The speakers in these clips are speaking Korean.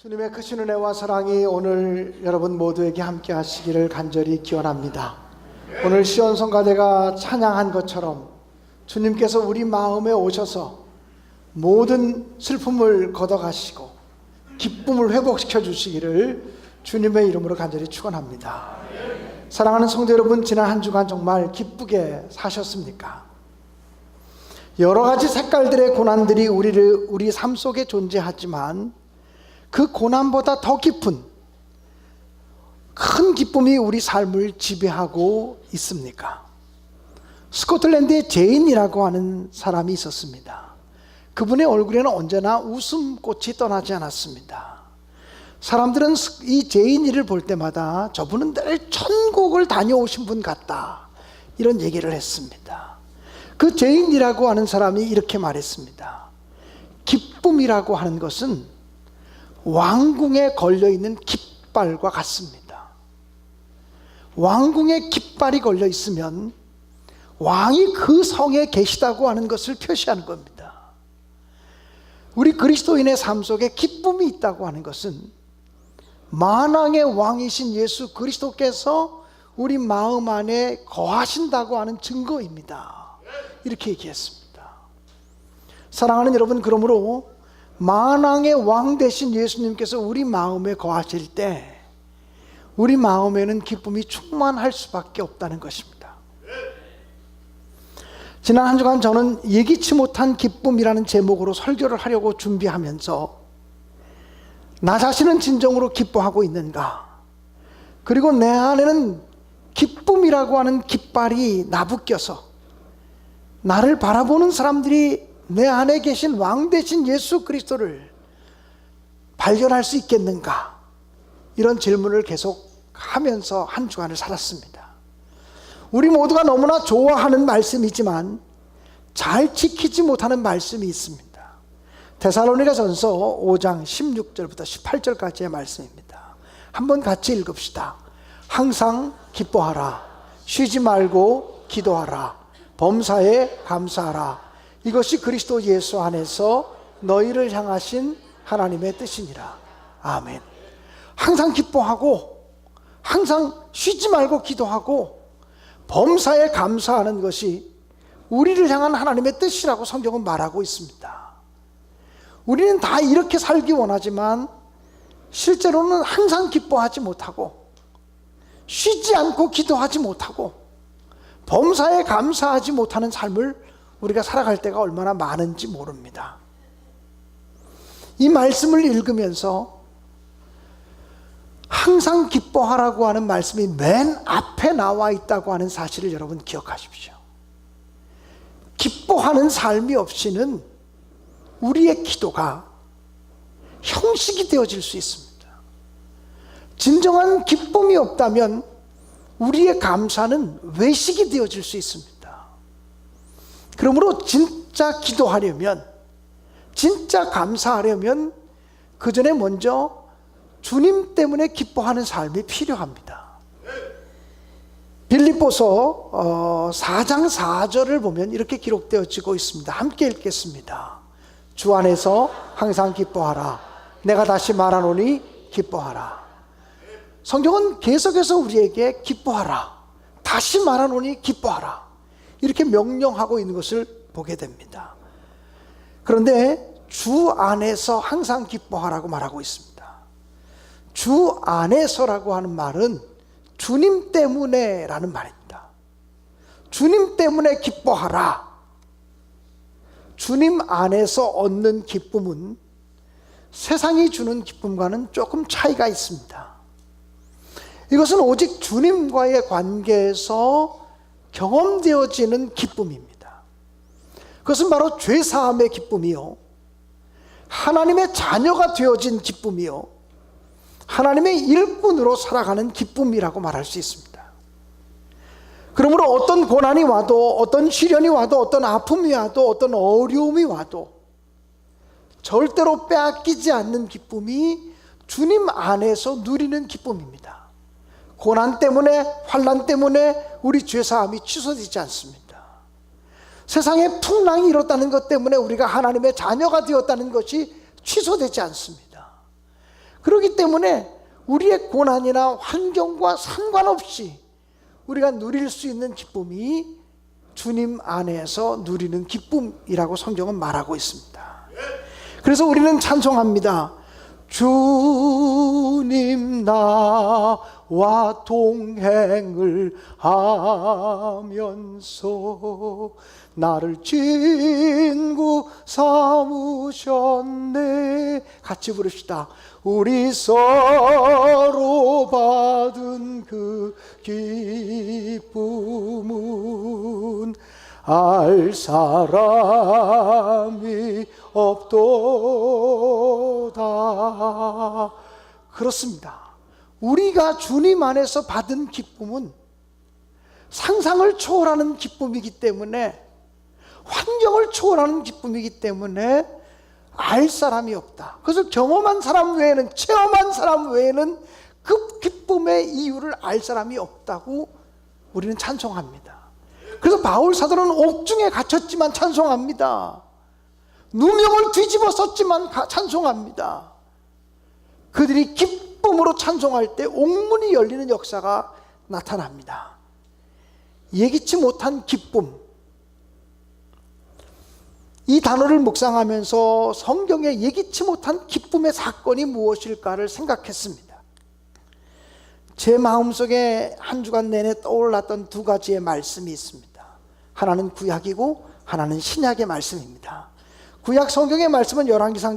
주님의 크신 은혜와 사랑이 오늘 여러분 모두에게 함께 하시기를 간절히 기원합니다. 오늘 시온 성가대가 찬양한 것처럼 주님께서 우리 마음에 오셔서 모든 슬픔을 걷어가시고 기쁨을 회복시켜 주시기를 주님의 이름으로 간절히 축원합니다. 사랑하는 성도 여러분, 지난 한 주간 정말 기쁘게 사셨습니까? 여러 가지 색깔들의 고난들이 우리 삶 속에 존재하지만 그 고난보다 더 깊은 큰 기쁨이 우리 삶을 지배하고 있습니까? 스코틀랜드에 제인이라고 하는 사람이 있었습니다. 그분의 얼굴에는 언제나 웃음꽃이 떠나지 않았습니다. 사람들은 이 제인이를 볼 때마다 저분은 늘 천국을 다녀오신 분 같다, 이런 얘기를 했습니다. 그 제인이라고 하는 사람이 이렇게 말했습니다. 기쁨이라고 하는 것은 왕궁에 걸려있는 깃발과 같습니다. 왕궁에 깃발이 걸려 있으면 왕이 그 성에 계시다고 하는 것을 표시하는 겁니다. 우리 그리스도인의 삶 속에 기쁨이 있다고 하는 것은 만왕의 왕이신 예수 그리스도께서 우리 마음 안에 거하신다고 하는 증거입니다. 이렇게 얘기했습니다. 사랑하는 여러분, 그러므로 만왕의 왕 되신 예수님께서 우리 마음에 거하실 때 우리 마음에는 기쁨이 충만할 수밖에 없다는 것입니다. 지난 한 주간 저는 예기치 못한 기쁨이라는 제목으로 설교를 하려고 준비하면서 나 자신은 진정으로 기뻐하고 있는가, 그리고 내 안에는 기쁨이라고 하는 깃발이 나부껴서 나를 바라보는 사람들이 내 안에 계신 왕 되신 예수 그리스도를 발견할 수 있겠는가, 이런 질문을 계속 하면서 한 주간을 살았습니다. 우리 모두가 너무나 좋아하는 말씀이지만 잘 지키지 못하는 말씀이 있습니다. 데살로니가전서 5장 16절부터 18절까지의 말씀입니다. 한번 같이 읽읍시다. 항상 기뻐하라, 쉬지 말고 기도하라, 범사에 감사하라, 이것이 그리스도 예수 안에서 너희를 향하신 하나님의 뜻이니라. 아멘. 항상 기뻐하고 항상 쉬지 말고 기도하고 범사에 감사하는 것이 우리를 향한 하나님의 뜻이라고 성경은 말하고 있습니다. 우리는 다 이렇게 살기 원하지만 실제로는 항상 기뻐하지 못하고 쉬지 않고 기도하지 못하고 범사에 감사하지 못하는 삶을 우리가 살아갈 때가 얼마나 많은지 모릅니다. 이 말씀을 읽으면서 항상 기뻐하라고 하는 말씀이 맨 앞에 나와 있다고 하는 사실을 여러분 기억하십시오. 기뻐하는 삶이 없이는 우리의 기도가 형식이 되어질 수 있습니다. 진정한 기쁨이 없다면 우리의 감사는 외식이 되어질 수 있습니다. 그러므로 진짜 기도하려면, 진짜 감사하려면 그 전에 먼저 주님 때문에 기뻐하는 삶이 필요합니다. 빌립보서 4장 4절을 보면 이렇게 기록되어지고 있습니다. 함께 읽겠습니다. 주 안에서 항상 기뻐하라, 내가 다시 말하노니 기뻐하라. 성경은 계속해서 우리에게 기뻐하라, 다시 말하노니 기뻐하라, 이렇게 명령하고 있는 것을 보게 됩니다. 그런데 주 안에서 항상 기뻐하라고 말하고 있습니다. 주 안에서라고 하는 말은 주님 때문에 라는 말입니다. 주님 때문에 기뻐하라. 주님 안에서 얻는 기쁨은 세상이 주는 기쁨과는 조금 차이가 있습니다. 이것은 오직 주님과의 관계에서 경험되어지는 기쁨입니다. 그것은 바로 죄사함의 기쁨이요, 하나님의 자녀가 되어진 기쁨이요, 하나님의 일꾼으로 살아가는 기쁨이라고 말할 수 있습니다. 그러므로 어떤 고난이 와도, 어떤 시련이 와도, 어떤 아픔이 와도, 어떤 어려움이 와도 절대로 빼앗기지 않는 기쁨이 주님 안에서 누리는 기쁨입니다. 고난 때문에, 환난 때문에 우리 죄사함이 취소되지 않습니다. 세상에 풍랑이 일었다는 것 때문에 우리가 하나님의 자녀가 되었다는 것이 취소되지 않습니다. 그렇기 때문에 우리의 고난이나 환경과 상관없이 우리가 누릴 수 있는 기쁨이 주님 안에서 누리는 기쁨이라고 성경은 말하고 있습니다. 그래서 우리는 찬송합니다. 주님 나와 동행을 하면서 나를 친구 삼으셨네. 같이 부릅시다. 우리 서로 받은 그 기쁨은 알 사람이 없도다. 그렇습니다. 우리가 주님 안에서 받은 기쁨은 상상을 초월하는 기쁨이기 때문에, 환경을 초월하는 기쁨이기 때문에 알 사람이 없다. 그래서 경험한 사람 외에는, 체험한 사람 외에는 그 기쁨의 이유를 알 사람이 없다고 우리는 찬송합니다. 그래서 바울 사도는 옥중에 갇혔지만 찬송합니다. 누명을 뒤집어 썼지만 찬송합니다. 그들이 기쁨으로 찬송할 때 옥문이 열리는 역사가 나타납니다. 예기치 못한 기쁨, 이 단어를 묵상하면서 성경에 예기치 못한 기쁨의 사건이 무엇일까를 생각했습니다. 제 마음속에 한 주간 내내 떠올랐던 두 가지의 말씀이 있습니다. 하나는 구약이고 하나는 신약의 말씀입니다. 구약 성경의 말씀은 열왕기하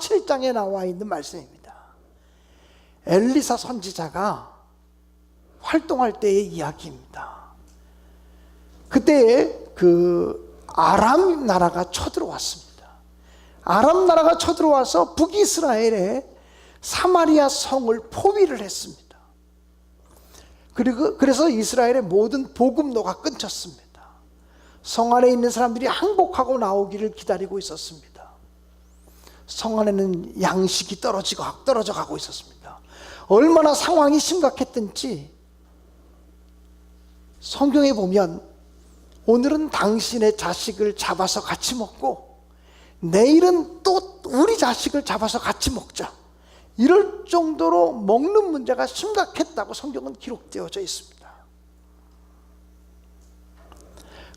7장에 나와 있는 말씀입니다. 엘리사 선지자가 활동할 때의 이야기입니다. 그때 아람 나라가 쳐들어왔습니다. 아람 나라가 쳐들어와서 북이스라엘에 사마리아 성을 포위를 했습니다. 그래서 이스라엘의 모든 보급로가 끊겼습니다. 성 안에 있는 사람들이 항복하고 나오기를 기다리고 있었습니다. 성 안에는 양식이 떨어져 가고 있었습니다. 얼마나 상황이 심각했던지 성경에 보면 오늘은 당신의 자식을 잡아서 같이 먹고 내일은 또 우리 자식을 잡아서 같이 먹자, 이럴 정도로 먹는 문제가 심각했다고 성경은 기록되어져 있습니다.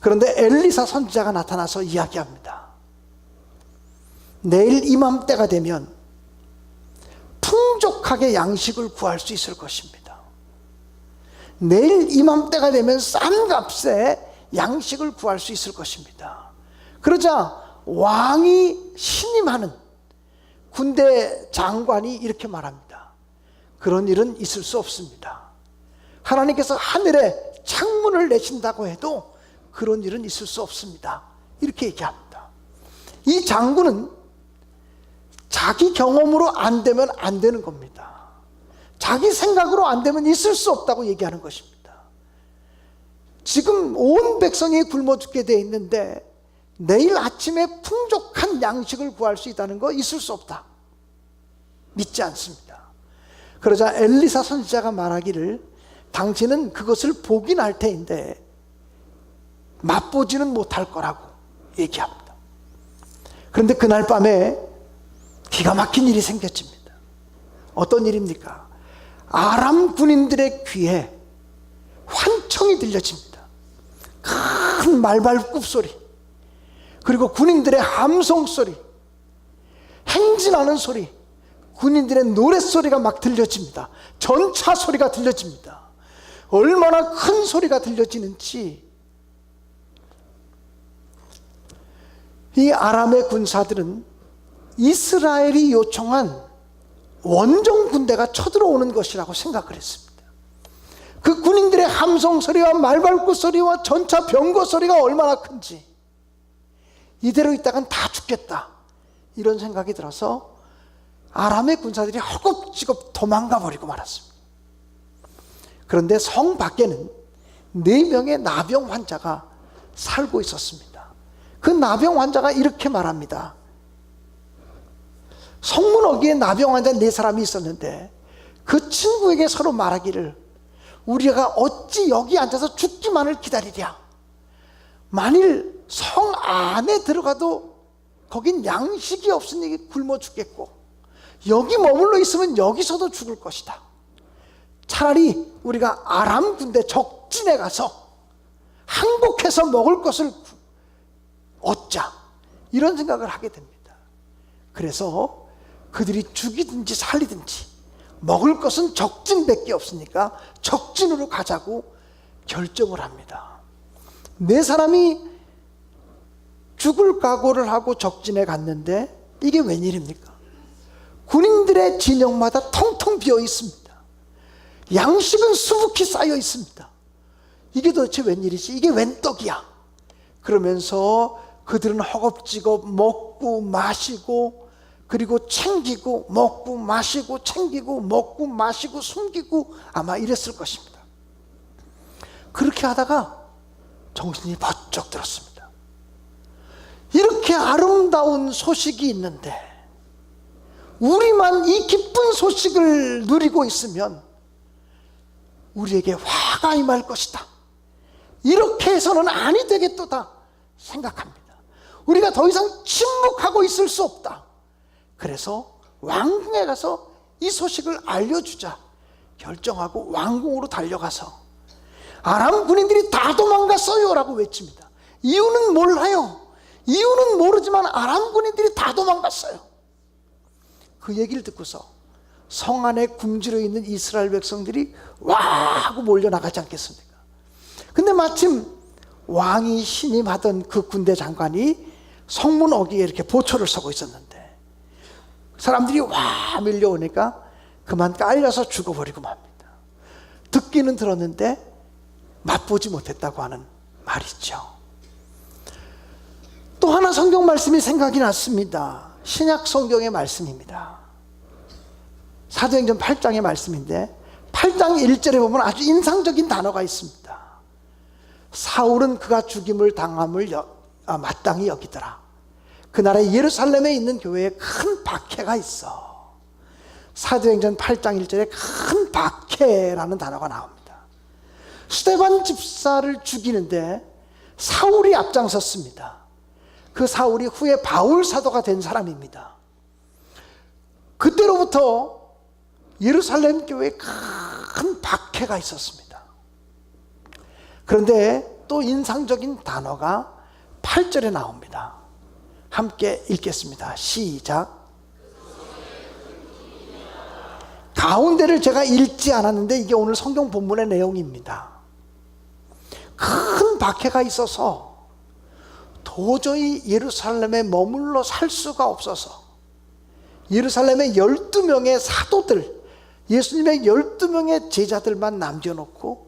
그런데 엘리사 선지자가 나타나서 이야기합니다. 내일 이맘때가 되면 풍족하게 양식을 구할 수 있을 것입니다. 내일 이맘때가 되면 싼 값에 양식을 구할 수 있을 것입니다. 그러자 왕이 신임하는 군대 장관이 이렇게 말합니다. 그런 일은 있을 수 없습니다. 하나님께서 하늘에 창문을 내신다고 해도 그런 일은 있을 수 없습니다. 이렇게 얘기합니다. 이 장군은 자기 경험으로 안 되면 안 되는 겁니다. 자기 생각으로 안 되면 있을 수 없다고 얘기하는 것입니다. 지금 온 백성이 굶어 죽게 되어 있는데 내일 아침에 풍족한 양식을 구할 수 있다는 거 있을 수 없다. 믿지 않습니다. 그러자 엘리사 선지자가 말하기를 당신은 그것을 보긴 할 테인데 맛보지는 못할 거라고 얘기합니다. 그런데 그날 밤에 기가 막힌 일이 생겼습니다. 어떤 일입니까? 아람 군인들의 귀에 환청이 들려집니다. 큰 말발굽 소리, 그리고 군인들의 함성 소리, 행진하는 소리, 군인들의 노랫소리가 막 들려집니다. 전차 소리가 들려집니다. 얼마나 큰 소리가 들려지는지 이 아람의 군사들은 이스라엘이 요청한 원정 군대가 쳐들어오는 것이라고 생각을 했습니다. 그 군인들의 함성 소리와 말발굽 소리와 전차 병거 소리가 얼마나 큰지, 이대로 있다간 다 죽겠다, 이런 생각이 들어서 아람의 군사들이 허겁지겁 도망가 버리고 말았습니다. 그런데 성 밖에는 4명의 나병 환자가 살고 있었습니다. 그 나병 환자가 이렇게 말합니다. 성문 어귀에 나병 환자 4사람이 있었는데 그 친구에게 서로 말하기를 우리가 어찌 여기 앉아서 죽기만을 기다리랴. 만일 성 안에 들어가도 거긴 양식이 없으니 굶어 죽겠고 여기 머물러 있으면 여기서도 죽을 것이다. 차라리 우리가 아람 군대 적진에 가서 항복해서 먹을 것을 얻자, 이런 생각을 하게 됩니다. 그래서 그들이 죽이든지 살리든지 먹을 것은 적진밖에 없으니까 적진으로 가자고 결정을 합니다. 네 사람이 죽을 각오를 하고 적진에 갔는데 이게 웬일입니까? 군인들의 진영마다 텅텅 비어 있습니다. 양식은 수북히 쌓여 있습니다. 이게 도대체 웬일이지? 이게 웬 떡이야? 그러면서 그들은 허겁지겁 먹고 마시고, 그리고 챙기고 먹고 마시고 챙기고 먹고 마시고 숨기고 아마 이랬을 것입니다. 그렇게 하다가 정신이 번쩍 들었습니다. 이렇게 아름다운 소식이 있는데 우리만 이 기쁜 소식을 누리고 있으면 우리에게 화가 임할 것이다. 이렇게 해서는 아니 되겠도다 생각합니다. 우리가 더 이상 침묵하고 있을 수 없다. 그래서 왕궁에 가서 이 소식을 알려주자 결정하고 왕궁으로 달려가서 아람 군인들이 다 도망갔어요 라고 외칩니다. 이유는 몰라요. 이유는 모르지만 아람 군인들이 다 도망갔어요. 그 얘기를 듣고서 성 안에 굶주려 있는 이스라엘 백성들이 와 하고 몰려나가지 않겠습니까? 근데 마침 왕이 신임하던 그 군대 장관이 성문 어귀에 이렇게 보초를 서고 있었는데 사람들이 와 밀려오니까 그만 깔려서 죽어버리고 맙니다. 듣기는 들었는데 맛보지 못했다고 하는 말이죠. 또 하나 성경 말씀이 생각이 났습니다. 신약 성경의 말씀입니다. 사도행전 8장의 말씀인데 8장 1절에 보면 아주 인상적인 단어가 있습니다. 사울은 그가 죽임을 당함을 마땅히 여기더라. 그날에 예루살렘에 있는 교회에 큰 박해가 있어. 사도행전 8장 1절에 큰 박해라는 단어가 나옵니다. 스데반 집사를 죽이는데 사울이 앞장섰습니다. 그 사울이 후에 바울 사도가 된 사람입니다. 그때로부터 예루살렘 교회에 큰 박해가 있었습니다. 그런데 또 인상적인 단어가 8절에 나옵니다. 함께 읽겠습니다. 시작. 가운데를 제가 읽지 않았는데 이게 오늘 성경 본문의 내용입니다. 큰 박해가 있어서 도저히 예루살렘에 머물러 살 수가 없어서 예루살렘의 12명의 사도들, 예수님의 12명의 제자들만 남겨놓고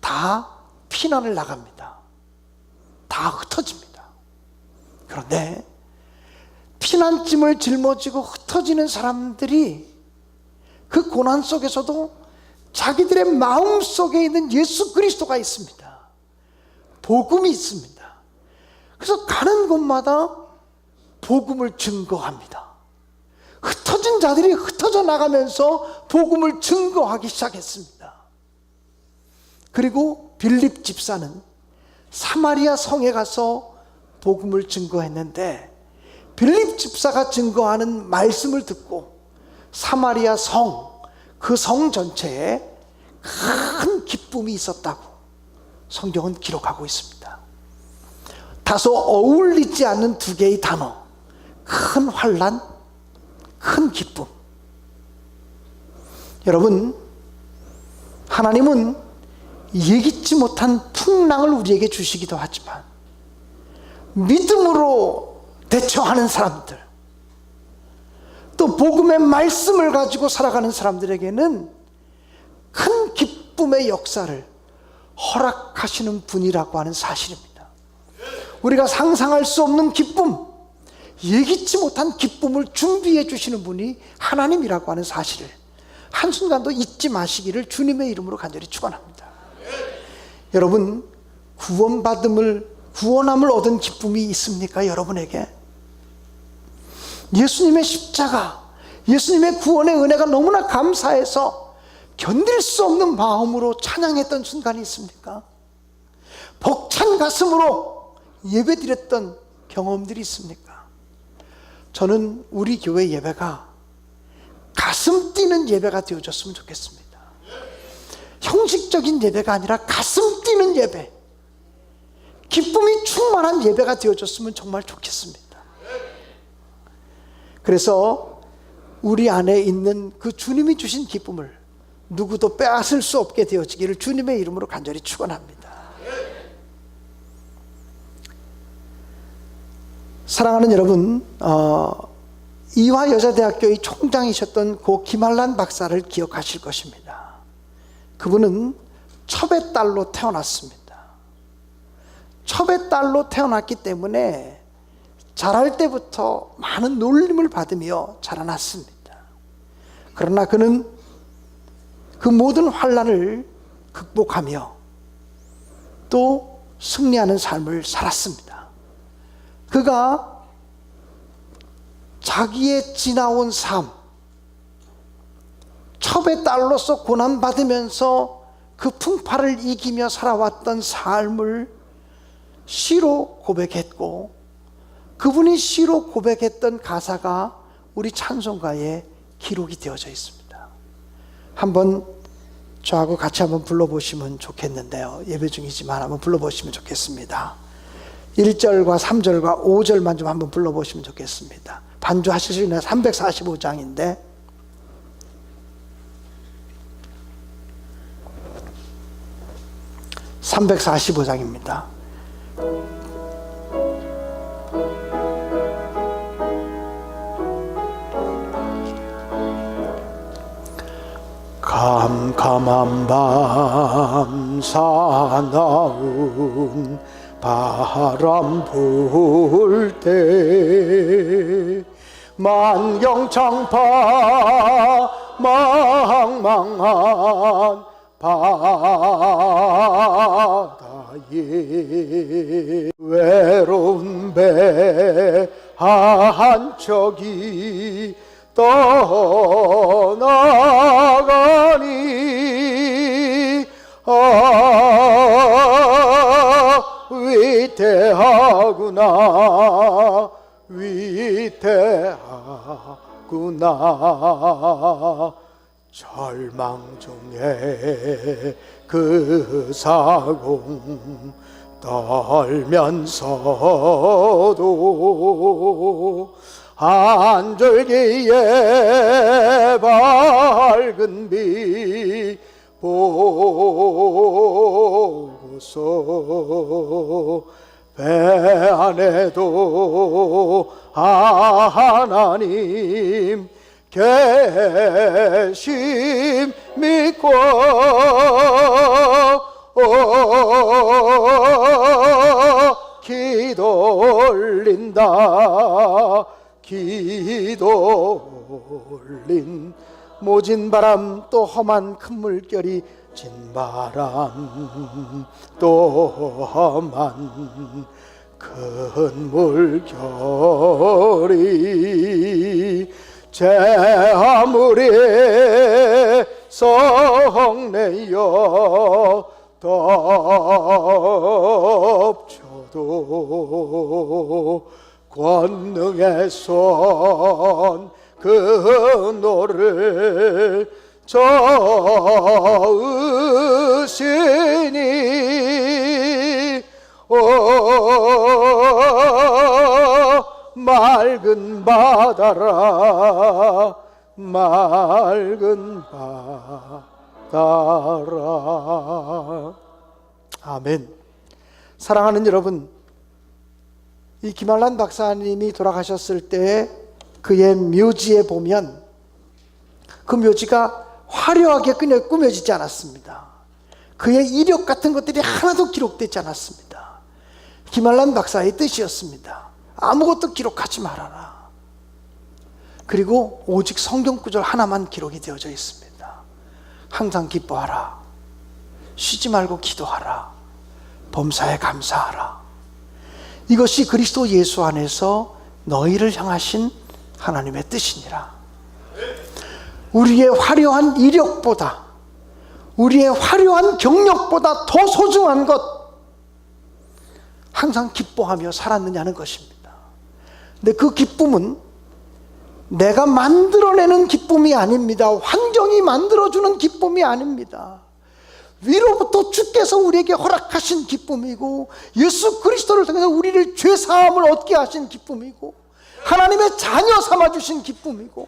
다 피난을 나갑니다. 다 흩어집니다. 그런데 피난짐을 짊어지고 흩어지는 사람들이 그 고난 속에서도 자기들의 마음 속에 있는 예수 그리스도가 있습니다. 복음이 있습니다. 그래서 가는 곳마다 복음을 증거합니다. 흩어진 자들이 흩어져 나가면서 복음을 증거하기 시작했습니다. 그리고 빌립 집사는 사마리아 성에 가서 복음을 증거했는데 빌립 집사가 증거하는 말씀을 듣고 사마리아 성, 그 성 전체에 큰 기쁨이 있었다고 성경은 기록하고 있습니다. 다소 어울리지 않는 두 개의 단어, 큰 환난, 큰 기쁨. 여러분, 하나님은 예기치 못한 풍랑을 우리에게 주시기도 하지만 믿음으로 대처하는 사람들, 또 복음의 말씀을 가지고 살아가는 사람들에게는 큰 기쁨의 역사를 허락하시는 분이라고 하는 사실입니다. 우리가 상상할 수 없는 기쁨, 예기치 못한 기쁨을 준비해 주시는 분이 하나님이라고 하는 사실을 한순간도 잊지 마시기를 주님의 이름으로 간절히 축원합니다. 여러분, 구원함을 얻은 기쁨이 있습니까? 여러분에게 예수님의 십자가, 예수님의 구원의 은혜가 너무나 감사해서 견딜 수 없는 마음으로 찬양했던 순간이 있습니까? 벅찬 가슴으로 예배드렸던 경험들이 있습니까? 저는 우리 교회 예배가 가슴 뛰는 예배가 되어졌으면 좋겠습니다. 형식적인 예배가 아니라 가슴 뛰는 예배, 기쁨이 충만한 예배가 되어졌으면 정말 좋겠습니다. 그래서 우리 안에 있는 그 주님이 주신 기쁨을 누구도 빼앗을 수 없게 되어지기를 주님의 이름으로 간절히 축원합니다. 사랑하는 여러분, 이화여자대학교의 총장이셨던 고 김한란 박사를 기억하실 것입니다. 그분은 첩의 딸로 태어났습니다. 첩의 딸로 태어났기 때문에 자랄 때부터 많은 놀림을 받으며 자라났습니다. 그러나 그는 그 모든 환난을 극복하며 또 승리하는 삶을 살았습니다. 그가 자기의 지나온 삶, 첩의 딸로서 고난받으면서 그 풍파를 이기며 살아왔던 삶을 시로 고백했고, 그분이 시로 고백했던 가사가 우리 찬송가에 기록이 되어져 있습니다. 한번 저하고 같이 한번 불러보시면 좋겠는데요. 예배 중이지만 한번 불러보시면 좋겠습니다. 1절과 3절과 5절만 좀 한번 불러보시면 좋겠습니다. 반주하실 수 있는 345장인데 (345장입니다) 캄캄한 밤 사나운 바람 불 때 만경창파 망망한 바다에 외로운 배 한 척이 떠나가니 위태하구나 위태하구나 절망 중에 그 사공 떨면서도 한 줄기의 밝은 빛 보고서 배 안에도 하나님 계심 믿고 기도 올린다 기도 올린 모진 바람 또 험한 큰 물결이 진 바람 또 험한 큰 물결이 제 아무리 성내여 덮쳐도 권능의 손 그 노를 저으시니 맑은 바다라 맑은 바다라. 아멘. 사랑하는 여러분, 이 김한란 박사님이 돌아가셨을 때 그의 묘지에 보면 그 묘지가 화려하게 꾸며지지 않았습니다. 그의 이력 같은 것들이 하나도 기록되지 않았습니다. 김한란 박사의 뜻이었습니다. 아무것도 기록하지 말아라. 그리고 오직 성경 구절 하나만 기록이 되어져 있습니다. 항상 기뻐하라. 쉬지 말고 기도하라. 범사에 감사하라. 이것이 그리스도 예수 안에서 너희를 향하신 하나님의 뜻이니라. 우리의 화려한 이력보다, 우리의 화려한 경력보다 더 소중한 것, 항상 기뻐하며 살았느냐는 것입니다. 근데 그 기쁨은 내가 만들어내는 기쁨이 아닙니다. 환경이 만들어주는 기쁨이 아닙니다. 위로부터 주께서 우리에게 허락하신 기쁨이고, 예수 그리스도를 통해서 우리를 죄사함을 얻게 하신 기쁨이고, 하나님의 자녀 삼아주신 기쁨이고,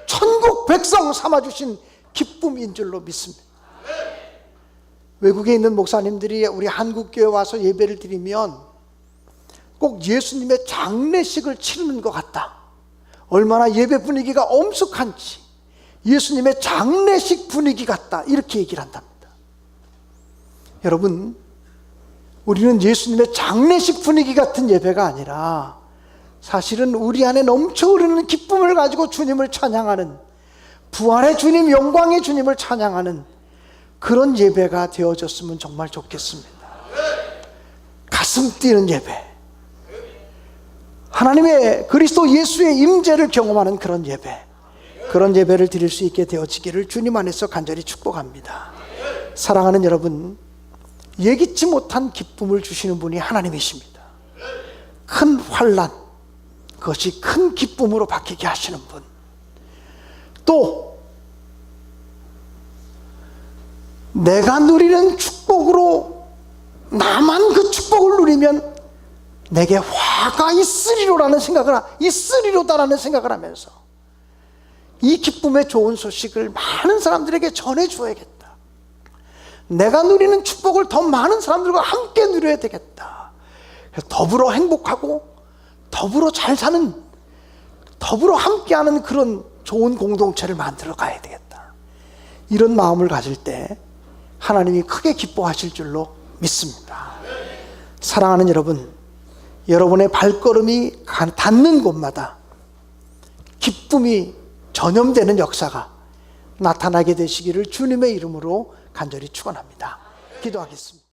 천국 백성 삼아주신 기쁨인 줄로 믿습니다. 외국에 있는 목사님들이 우리 한국교회 와서 예배를 드리면 꼭 예수님의 장례식을 치르는 것 같다, 얼마나 예배 분위기가 엄숙한지 예수님의 장례식 분위기 같다, 이렇게 얘기를 한답니다. 여러분, 우리는 예수님의 장례식 분위기 같은 예배가 아니라 사실은 우리 안에 넘쳐 흐르는 기쁨을 가지고 주님을 찬양하는, 부활의 주님, 영광의 주님을 찬양하는 그런 예배가 되어졌으면 정말 좋겠습니다. 가슴 뛰는 예배, 하나님의 그리스도 예수의 임재를 경험하는 그런 예배, 그런 예배를 드릴 수 있게 되어지기를 주님 안에서 간절히 축복합니다. 사랑하는 여러분, 예기치 못한 기쁨을 주시는 분이 하나님이십니다. 큰 환난, 그것이 큰 기쁨으로 바뀌게 하시는 분, 또 내가 누리는 축복으로 나만 그 축복을 누리면 내게 화가 있으리로다라는 생각을 하면서 이 기쁨의 좋은 소식을 많은 사람들에게 전해주어야겠다, 내가 누리는 축복을 더 많은 사람들과 함께 누려야 되겠다, 더불어 행복하고 더불어 잘 사는, 더불어 함께하는 그런 좋은 공동체를 만들어 가야 되겠다, 이런 마음을 가질 때 하나님이 크게 기뻐하실 줄로 믿습니다. 사랑하는 여러분, 여러분의 발걸음이 닿는 곳마다 기쁨이 전염되는 역사가 나타나게 되시기를 주님의 이름으로 간절히 축원합니다. 기도하겠습니다.